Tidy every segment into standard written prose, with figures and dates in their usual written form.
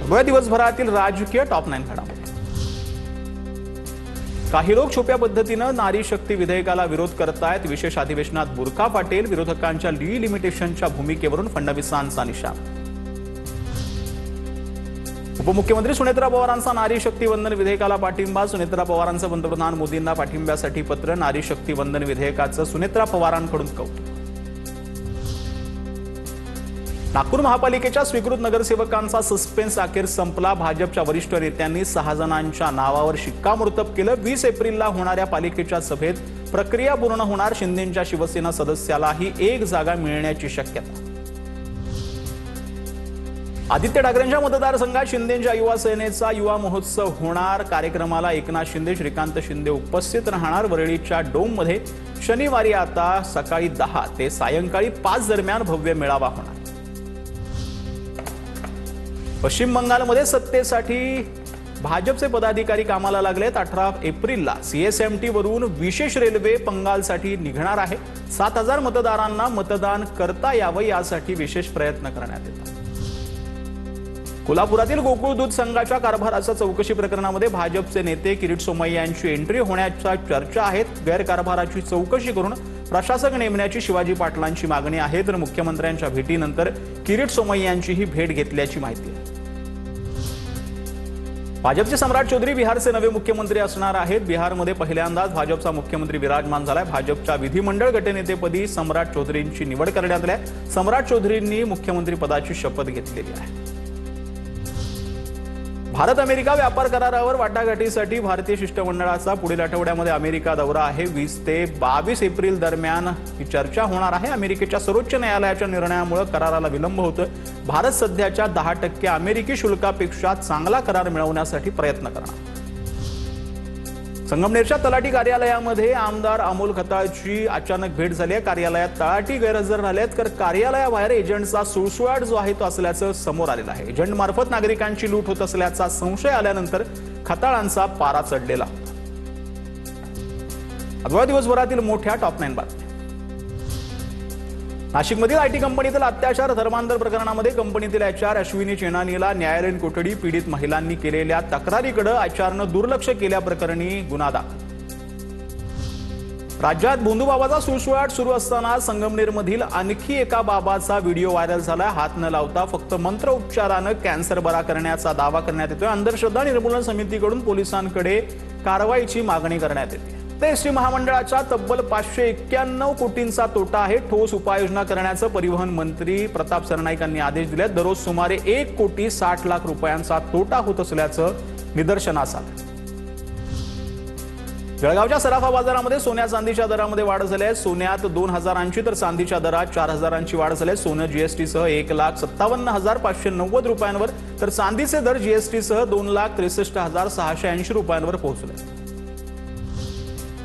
दिवसभरातील राजकीय टॉप 9 घडामोडी। काही लोक छुप्या पद्धतीने नारी शक्ती विधेयकाला विरोध करतायत। विशेष अधिवेशनात बुरखा पाटील विरोधकांच्या डिलिमिटेशनच्या भूमिकेवरून फडणवीसांचा निशाणा। उपमुख्यमंत्री सुनेत्रा पवारांचा नारी शक्ती वंदन विधेयकाला पाठिंबा। सुनेत्रा पवारांचं पंतप्रधान मोदींना पाठिंब्यासाठी पत्र। नारी शक्ती वंदन विधेयकाचं सुनेत्रा पवारांकडून कौतुक। नागपूर महापालिकेच्या स्वीकृत नगरसेवकांचा सस्पेन्स अखेर संपला। भाजपच्या वरिष्ठ नेत्यांनी 6 जणांच्या नावावर शिक्कामोर्तब केलं। 20 एप्रिलला होणाऱ्या पालिकेच्या सभेत प्रक्रिया पूर्ण होणार। शिंदेंच्या शिवसेना सदस्यालाही 1 जागा मिळण्याची शक्यता। आदित्य ठाकरेंच्या मतदारसंघात शिंदेंच्या युवा सेनेचा युवा महोत्सव होणार। कार्यक्रमाला एकनाथ शिंदे, श्रीकांत शिंदे उपस्थित राहणार। वरळीच्या डोममध्ये शनिवारी आता सकाळी 10 ते सायंकाळी 5 दरम्यान भव्य मेळावा होणार। पश्चिम बंगालमध्ये सत्तेसाठी भाजपचे पदाधिकारी कामाला लागलेत। 18 एप्रिलला सीएसएमटी वरून विशेष रेल्वे बंगालसाठी निघणार आहे। 7000 मतदारांना मतदान करता यावं यासाठी विशेष प्रयत्न करण्यात येतात। कोल्हापुरातील गोकुळ दूध संघाच्या कारभाराच्या चौकशी प्रकरणामध्ये भाजपचे नेते किरीट सोमय्या यांची एंट्री होण्याच्या चर्चा आहेत। गैरकारभाराची चौकशी करून प्रशासक नेमण्याची शिवाजी पाटलांची मागणी आहे, तर मुख्यमंत्र्यांच्या भेटीनंतर किरीट सोमय्या यांचीही भेट घेतल्याची माहिती आहे। भाजपचे सम्राट चौधरी बिहारचे नवे मुख्यमंत्री असणार आहेत। बिहारमध्ये पहिल्यांदाच भाजपचा मुख्यमंत्री विराजमान झालाय। भाजपच्या विधिमंडळ गटनेतेपदी सम्राट चौधरींची निवड करण्यात आली आहे। सम्राट चौधरींनी मुख्यमंत्री पदाची शपथ घेतलेली आहे। भारत अमेरिका व्यापार करारावर वाटाघाटीसाठी भारतीय शिष्टमंडळाचा पुढील आठवड्यामध्ये अमेरिका दौरा आहे। 20 ते 22 एप्रिल दरम्यान ही चर्चा होणार आहे। अमेरिकेच्या सर्वोच्च न्यायालयाच्या निर्णयामुळे कराराला विलंब होतोय। भारत सध्याच्या 10% अमेरिकी शुल्कापेक्षा चांगला करार मिळवण्यासाठी प्रयत्न करणार। संगमनेरच्या तलाठी कार्यालयामध्ये आमदार अमोल खताळची अचानक भेट झाली आहे। कार्यालयात तलाठी गैरहजर झालेत, तर कार्यालयाबाहेर एजंटचा सुळसुळाट जो आहे तो असल्याचं समोर आलेलं आहे। एजंट मार्फत नागरिकांची लूट होत असल्याचा संशय आल्यानंतर खताळांचा पारा चढलेला होता। दिवसभरातील मोठ्या टॉप 9 बातम्या। नाशिकमधील आयटी कंपनीतील अत्याचार धर्मांतर प्रकरणामध्ये कंपनीतील एचआर अश्विनी चेनानीला न्यायालयीन कोठडी। पीडित महिलांनी केलेल्या तक्रारीकडे एचआरनं दुर्लक्ष केल्याप्रकरणी गुन्हा दाखल। राज्यात भोंदूबाबाचा सुळसुळाट सुरू असताना संगमनेरमधील आणखी एका बाबाचा व्हिडिओ व्हायरल झाला। हात न लावता फक्त मंत्र उच्चारानं कॅन्सर बरा करण्याचा दावा करण्यात येतोय। अंधश्रद्धा निर्मूलन समितीकडून पोलिसांकडे कारवाईची मागणी करण्यात येते। एसटी महामंडळाच्या तब्बल 591 कोटींचा तोटा आहे। ठोस उपाययोजना करण्याचं परिवहन मंत्री प्रताप सरनाईकांनी आदेश दिले। दररोज सुमारे 1,60,00,000 रुपयांचा तोटा होत असल्याचं निदर्शनास आलं। जळगावच्या सराफा बाजारामध्ये सोन्या चांदीच्या दरामध्ये वाढ झाली आहे। सोन्यात 2,000ची तर चांदीच्या दरात 4,000ची वाढ झाली आहे। सोनं जीएसटीसह 1,57,590 रुपयांवर, तर चांदीचे दर जीएसटीसह 2,63,680 रुपयांवर पोहोचले।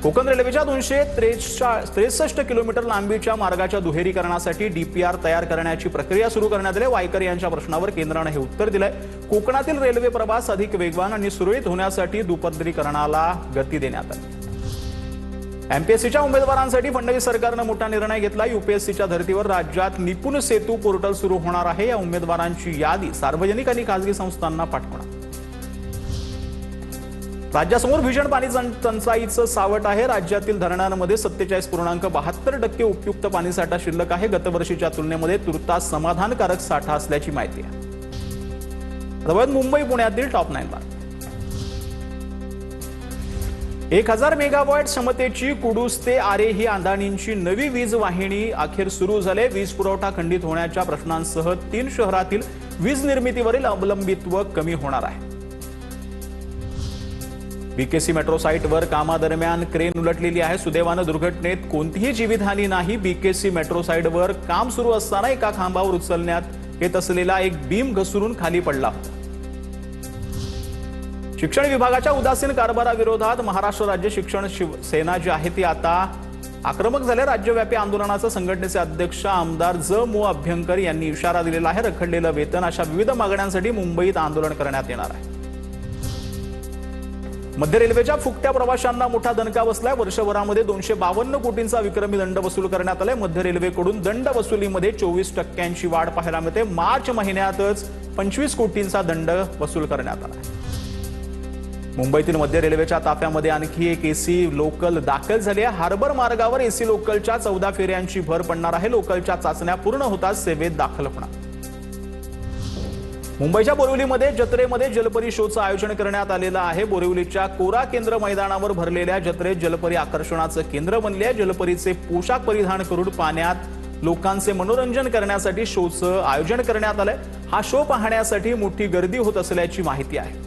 कोकण रेल्वेच्या 263 किलोमीटर लांबीच्या मार्गाच्या दुहेरीकरणासाठी डीपीआर तयार करण्याची प्रक्रिया सुरू करण्यात आली। वायकर यांच्या प्रश्नावर केंद्राने हे उत्तर दिलंय। कोकणातील रेल्वे प्रवास अधिक वेगवान आणि सुरळीत होण्यासाठी दुपरीकरणाला गती देण्यात आली। एमपीएससीच्या उमेदवारांसाठी फडणवीस सरकारनं मोठा निर्णय घेतला। यूपीएससीच्या धर्तीवर राज्यात निपुण सेतू पोर्टल सुरू होणार आहे। या उमेदवारांची यादी सार्वजनिक आणि खासगी संस्थांना पाठवणार। राज्यासमोर भीषण पाणी टंचाईचं सावट आहे। राज्यातील धरणांमध्ये 47.72% उपयुक्त पाणीसाठा शिल्लक आहे। गतवर्षीच्या तुलनेमध्ये तुर्तास समाधानकारक साठा असल्याची माहिती आहे। मुंबई पुण्यातील टॉप 9 बातम्या। 1000 मेगावॉट क्षमतेची कुडूस ते आरे ही अदानींची नवी वीज वाहिनी अखेर सुरू झाली। वीज पुरवठा खंडित होण्याच्या प्रश्नांसह 3 शहरातील वीज निर्मितीवरील अवलंबित्व कमी होणार आहे। बीकेसी मेट्रो साइटवर कामादरम्यान क्रेन उलटलेली आहे। सुदैवानं दुर्घटनेत कोणतीही जीवितहानी नाही। बीकेसी मेट्रो साइटवर काम सुरू असताना एका खांबावर उचलण्यात येत असलेला एक बीम घसरून खाली पडला होता। शिक्षण विभागाच्या उदासीन कारभाराविरोधात महाराष्ट्र राज्य शिक्षण सेना जी आहे ती आता आक्रमक झाले। राज्यव्यापी आंदोलनाचा संघटनेचे अध्यक्ष आमदार ज.मो. अभ्यंकर यांनी इशारा दिलेला आहे। रखडलेलं वेतन अशा विविध मागण्यांसाठी मुंबईत आंदोलन करण्यात येणार आहे। मध्य रेल्वेच्या फुकट्या प्रवाशांना मोठा दणका बसलाय। वर्षभरामध्ये 252 कोटींचा विक्रमी दंड वसूल करण्यात आलाय। मध्य रेल्वेकडून दंड वसुलीमध्ये 24% वाढ पाहायला मिळते। मार्च महिन्यातच 25 कोटींचा दंड वसूल करण्यात आला। मुंबईतील मध्य रेल्वेच्या ताफ्यामध्ये आणखी एक एसी लोकल दाखल झाली आहे। हार्बर मार्गावर एसी लोकलच्या 14 फेऱ्यांची भर पडणार आहे। लोकलच्या चाचण्या पूर्ण होताच सेवेत दाखल होणार। मुंबईच्या बोरिवलीमध्ये जत्रेमध्ये जलपरी शोचं आयोजन करण्यात आलेलं आहे। बोरिवलीच्या कोरा केंद्र मैदानावर भरलेल्या जत्रेत जलपरी आकर्षणाचं केंद्र बनले आहे। जलपरीचे पोशाख परिधान करून पाण्यात लोकांचे मनोरंजन करण्यासाठी शोचं आयोजन करण्यात आलंय। हा शो पाहण्यासाठी मोठी गर्दी होत असल्याची माहिती आहे।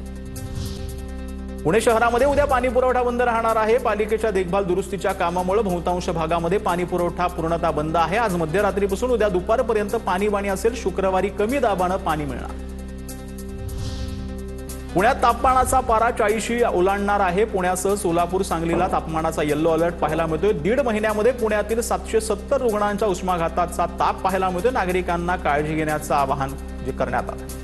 पुणे शहरामध्ये उद्या पाणी पुरवठा बंद राहणार आहे। पालिकेच्या देखभाल दुरुस्तीच्या कामामुळे बहुतांश भागामध्ये पाणी पुरवठा पूर्णतः बंद आहे। आज मध्यरात्रीपासून उद्या दुपारपर्यंत पाणी असेल। शुक्रवारी कमी दाबानं पाणी मिळणार। पुण्यात तापमानाचा पारा 40 ओलांडणार आहे। पुण्यासह सोलापूर सांगलीला तापमानाचा येलो अलर्ट पाहायला मिळतोय। दीड महिन्यामध्ये पुण्यातील 770 रुग्णांच्या उष्माघाताचा ताप पाहायला मिळतोय। नागरिकांना काळजी घेण्याचं आवाहन करण्यात आलं।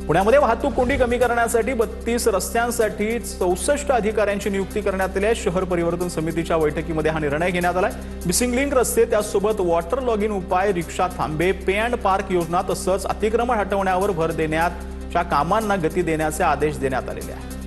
पुण्यामध्ये वाहतूक कोंडी कमी करण्यासाठी 32 रस्त्यांसाठी 64 अधिकाऱ्यांची नियुक्ती करण्यात आली आहे। शहर परिवर्तन समितीच्या बैठकीमध्ये हा निर्णय घेण्यात आलाय। मिसिंग लिंक रस्ते, त्यासोबत वॉटर लॉगिन उपाय, रिक्षा थांबे, पे अँड पार्क योजना तसंच अतिक्रमण हटवण्यावर भर देण्याच्या कामांना गती देण्याचे आदेश देण्यात आलेले आहेत।